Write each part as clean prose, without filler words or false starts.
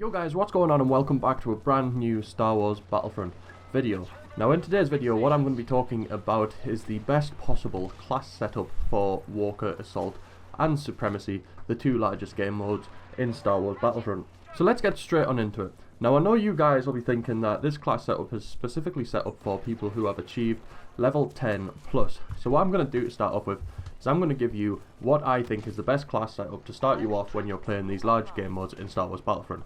Yo guys, what's going on, and welcome back to a brand new Star Wars Battlefront video. Now in today's video, what I'm going to be talking about is the best possible class setup for Walker Assault and Supremacy, the two largest game modes in Star Wars Battlefront. So let's get straight on into it. Now I know you guys will be thinking that this class setup is specifically set up for people who have achieved level 10 plus. So what I'm going to do to start off with is I'm going to give you what I think is the best class setup to start you off when you're playing these large game modes in Star Wars Battlefront.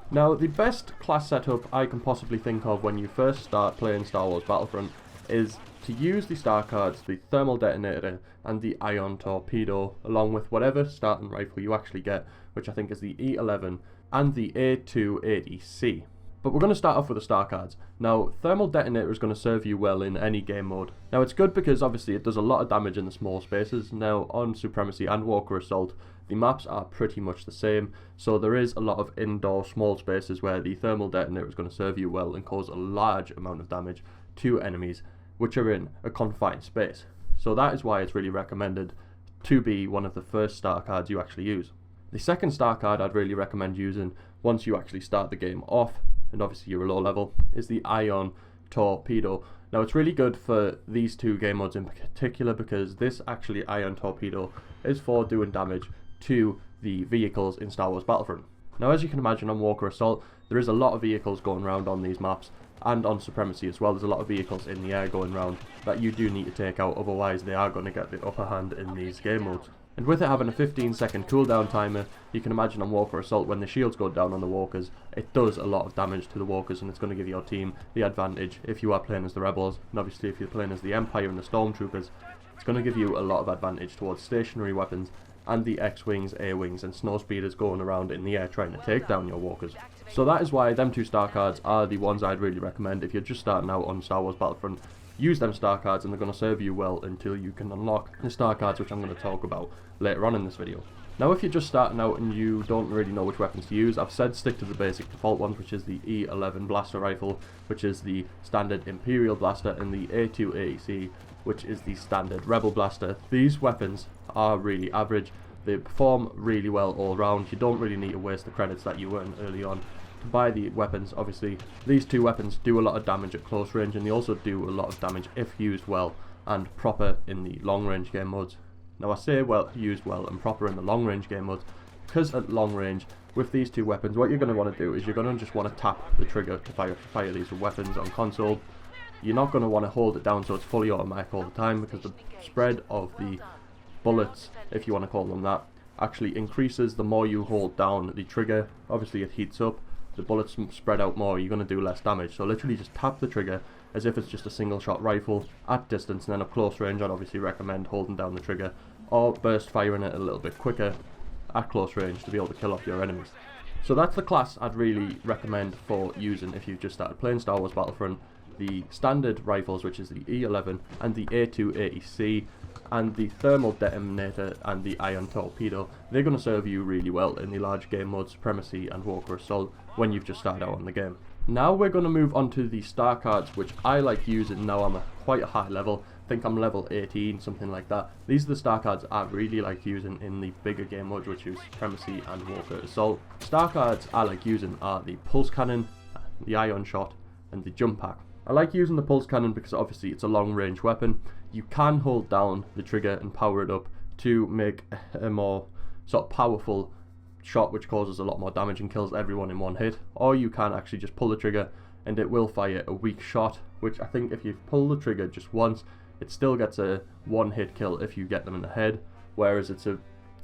Now, the best class setup I can possibly think of when you first start playing Star Wars Battlefront is to use the star cards, the thermal detonator and the ion torpedo, along with whatever starting rifle you actually get, which I think is the E11 and the A280C. But we're going to start off with the star cards. Now, thermal detonator is going to serve you well in any game mode. Now, it's good because obviously it does a lot of damage in the small spaces. Now, on Supremacy and Walker Assault, the maps are pretty much the same, so there is a lot of indoor small spaces where the thermal detonator is going to serve you well and cause a large amount of damage to enemies which are in a confined space. So that is why it's really recommended to be one of the first star cards you actually use. The second star card I'd really recommend using once you actually start the game off, and obviously you're a low level, is the ion torpedo. Now it's really good for these two game modes in particular because this actually ion torpedo is for doing damage to the vehicles in Star Wars Battlefront. Now as you can imagine, on Walker Assault there is a lot of vehicles going around on these maps, and on Supremacy as well there's a lot of vehicles in the air going around that you do need to take out, otherwise they are going to get the upper hand in these game modes. And with it having a 15-second cooldown timer, you can imagine on Walker Assault when the shields go down on the walkers, it does a lot of damage to the walkers, and it's going to give your team the advantage if you are playing as the rebels, and obviously if you're playing as the Empire and the stormtroopers, it's going to give you a lot of advantage towards stationary weapons and the X-Wings, A-Wings and Snowspeeders going around in the air trying to take down your walkers. So that is why them two star cards are the ones I'd really recommend if you're just starting out on Star Wars Battlefront. Use them star cards and they're going to serve you well until you can unlock the star cards, which I'm going to talk about later on in this video. Now if you're just starting out and you don't really know which weapons to use, I've said stick to the basic default ones, which is the E11 blaster rifle, which is the standard Imperial blaster, and the A280C, which is the standard Rebel blaster. These weapons are really average, they perform really well all round. You don't really need to waste the credits that you earn early on to buy the weapons. Obviously these two weapons do a lot of damage at close range, and they also do a lot of damage if used well and proper in the long range game modes. Now I say well, used well and proper in the long range game modes because at long range with these two weapons what you're going to want to do is you're going to just want to tap the trigger to fire these weapons on console. You're not going to want to hold it down so it's fully automatic all the time, because the spread of the bullets, if you want to call them that, actually increases the more you hold down the trigger. Obviously it heats up, the bullets spread out more, you're going to do less damage. So literally just tap the trigger as if it's just a single shot rifle at distance, and then at close range I'd obviously recommend holding down the trigger or burst firing it a little bit quicker at close range to be able to kill off your enemies. So that's the class I'd really recommend for using if you've just started playing Star Wars Battlefront. The standard rifles, which is the E11 and the A280C, and the thermal detonator and the ion torpedo, they're going to serve you really well in the large game mode Supremacy and Walker Assault when you've just started out on the game. Now we're going to move on to the star cards, which I like using. Now I'm at quite a high level, I think I'm level 18, something like that. These are the star cards I really like using in the bigger game modes, which is Supremacy and Walker Assault. Star cards I like using are the pulse cannon, the ion shot and the jump pack. I like using the pulse cannon because obviously it's a long range weapon. You can hold down the trigger and power it up to make a more sort of powerful shot which causes a lot more damage and kills everyone in one hit, or you can actually just pull the trigger and it will fire a weak shot, which I think if you pull the trigger just once it still gets a one hit kill if you get them in the head, whereas it's a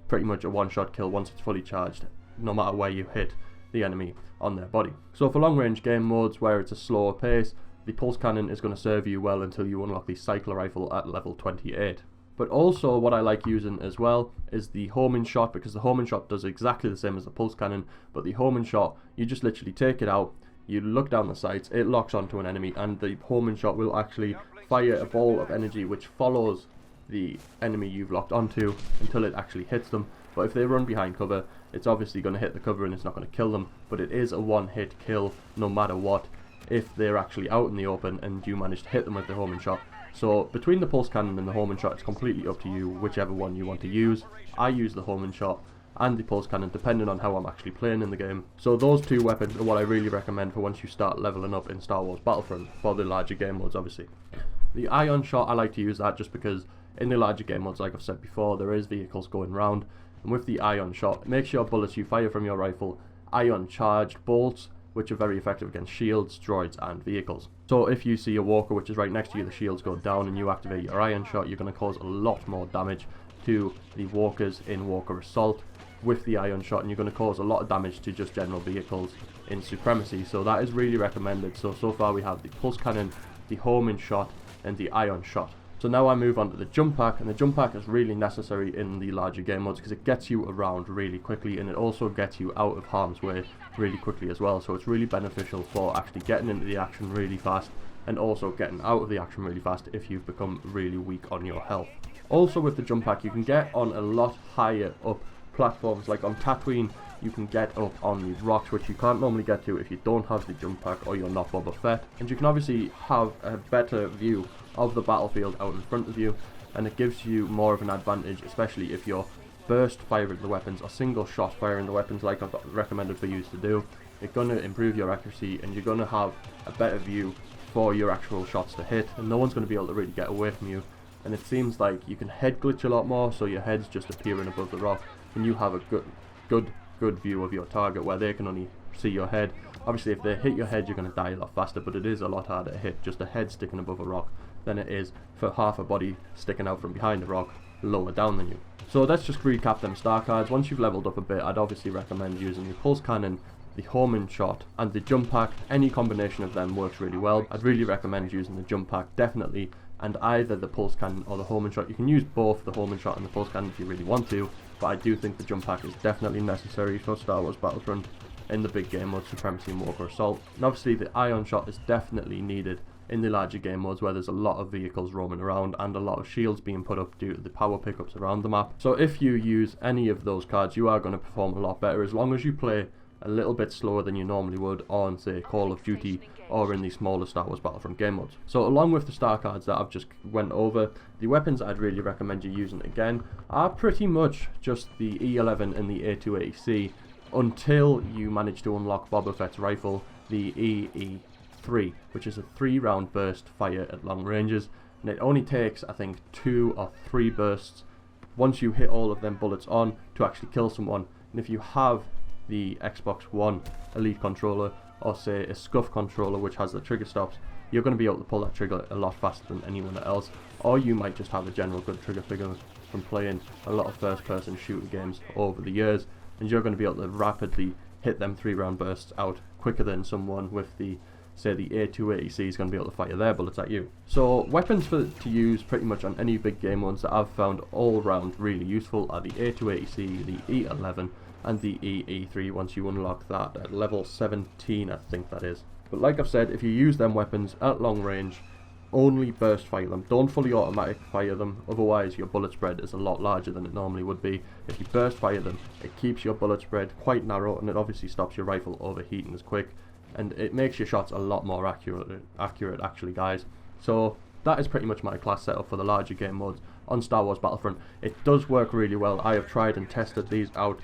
pretty much a one shot kill once it's fully charged no matter where you hit the enemy on their body. So for long range game modes where it's a slower pace, the pulse cannon is going to serve you well until you unlock the cycler rifle at level 28. But also what I like using as well is the homing shot, because the homing shot does exactly the same as the pulse cannon, but the homing shot, you just literally take it out, you look down the sights, it locks onto an enemy, and the homing shot will actually fire a ball of energy which follows the enemy you've locked onto until it actually hits them. But if they run behind cover, it's obviously going to hit the cover and it's not going to kill them, but it is a one hit kill no matter what if they're actually out in the open and you manage to hit them with the homing shot. So between the pulse cannon and the homing shot, it's completely up to you whichever one you want to use. I use the homing shot and the pulse cannon depending on how I'm actually playing in the game. So those two weapons are what I really recommend for once you start leveling up in Star Wars Battlefront, for the larger game modes obviously. The ion shot, I like to use that just because in the larger game modes, like I've said before, there is vehicles going round, and with the ion shot, make sure bullets you fire from your rifle ion charged bolts, which are very effective against shields, droids and vehicles. So if you see a walker which is right next to you, the shields go down and you activate your ion shot, you're going to cause a lot more damage to the walkers in Walker Assault with the ion shot, and you're going to cause a lot of damage to just general vehicles in Supremacy. So that is really recommended. So far we have the pulse cannon, the homing shot and the ion shot. So now I move on to the jump pack, and the jump pack is really necessary in the larger game modes because it gets you around really quickly, and it also gets you out of harm's way really quickly as well. So it's really beneficial for actually getting into the action really fast, and also getting out of the action really fast if you've become really weak on your health. Also with the jump pack, you can get on a lot higher up platforms, like on Tatooine you can get up on these rocks which you can't normally get to if you don't have the jump pack or you're not Boba Fett, and you can obviously have a better view of the battlefield out in front of you, and it gives you more of an advantage, especially if you're burst firing the weapons or single shot firing the weapons like I've recommended for you to do. It's going to improve your accuracy and you're going to have a better view for your actual shots to hit, and no one's going to be able to really get away from you. And it seems like you can head glitch a lot more, so your head's just appearing above the rock and you have a good view of your target where they can only see your head. Obviously if they hit your head you're going to die a lot faster, but it is a lot harder to hit just a head sticking above a rock than it is for half a body sticking out from behind a rock lower down than you. So let's just recap them star cards. Once you've leveled up a bit, I'd obviously recommend using the pulse cannon, the homing shot and the jump pack. Any combination of them works really well. I'd really recommend using the jump pack definitely, and either the pulse cannon or the homing shot. You can use both the homing shot and the pulse cannon if you really want to, but I do think the jump pack is definitely necessary for Star Wars Battlefront in the big game mode Supremacy and Walker Assault. And obviously the ion shot is definitely needed in the larger game modes where there's a lot of vehicles roaming around and a lot of shields being put up due to the power pickups around the map. So if you use any of those cards, you are going to perform a lot better as long as you play a little bit slower than you normally would on, say, Call of Duty or in the smaller Star Wars Battlefront game modes. So along with the star cards that I've just went over, the weapons I'd really recommend you using again are pretty much just the E11 and the A280C until you manage to unlock Boba Fett's rifle, the EE3, which is a 3-round burst fire at long ranges, and it only takes I think 2 or 3 bursts once you hit all of them bullets on to actually kill someone. And if you have the Xbox One Elite controller or say a Scuff controller which has the trigger stops, you're going to be able to pull that trigger a lot faster than anyone else, or you might just have a general good trigger figure from playing a lot of first person shooter games over the years, and you're going to be able to rapidly hit them 3-round bursts out quicker than someone with the, say, the A280C is going to be able to fire their bullets at you. So weapons to use pretty much on any big game ones that I've found all round really useful are the A280C, the E11 and the EE3 once you unlock that at level 17 I think that is. But like I've said, if you use them weapons at long range, only burst fire them, don't fully automatic fire them, otherwise your bullet spread is a lot larger than it normally would be. If you burst fire them, it keeps your bullet spread quite narrow and it obviously stops your rifle overheating as quick, and it makes your shots a lot more accurate actually, guys. So that is pretty much my class setup for the larger game modes on Star Wars Battlefront. It does work really well. I have tried and tested these out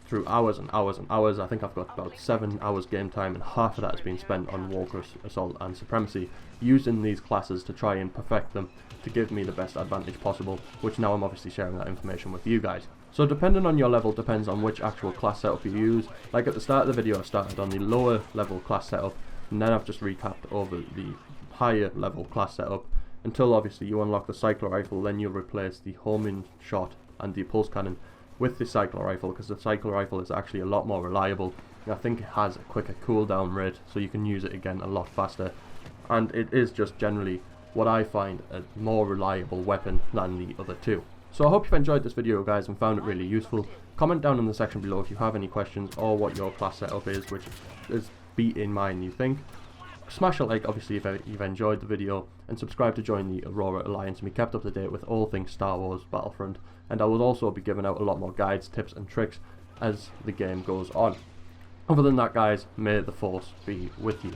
through hours and hours and hours. I think I've got about 7 hours game time, and half of that has been spent on Walker Assault and Supremacy, using these classes to try and perfect them to give me the best advantage possible, which now I'm obviously sharing that information with you guys. So depending on your level depends on which actual class setup you use. Like at the start of the video I started on the lower level class setup, and then I've just recapped over the higher level class setup until obviously you unlock the cycler rifle. Then you'll replace the homing shot and the pulse cannon with the cycler rifle, because the cycler rifle is actually a lot more reliable. I think it has a quicker cooldown rate, so you can use it again a lot faster, and it is just generally what I find a more reliable weapon than the other two. So I hope you've enjoyed this video guys and found it really useful. Comment down in the section below if you have any questions or what your class setup is, which is beating mine you think. Smash a like obviously if you've enjoyed the video, and subscribe to join the Axrora Alliance and be kept up to date with all things Star Wars Battlefront, and I will also be giving out a lot more guides, tips and tricks as the game goes on. Other than that guys, may the Force be with you.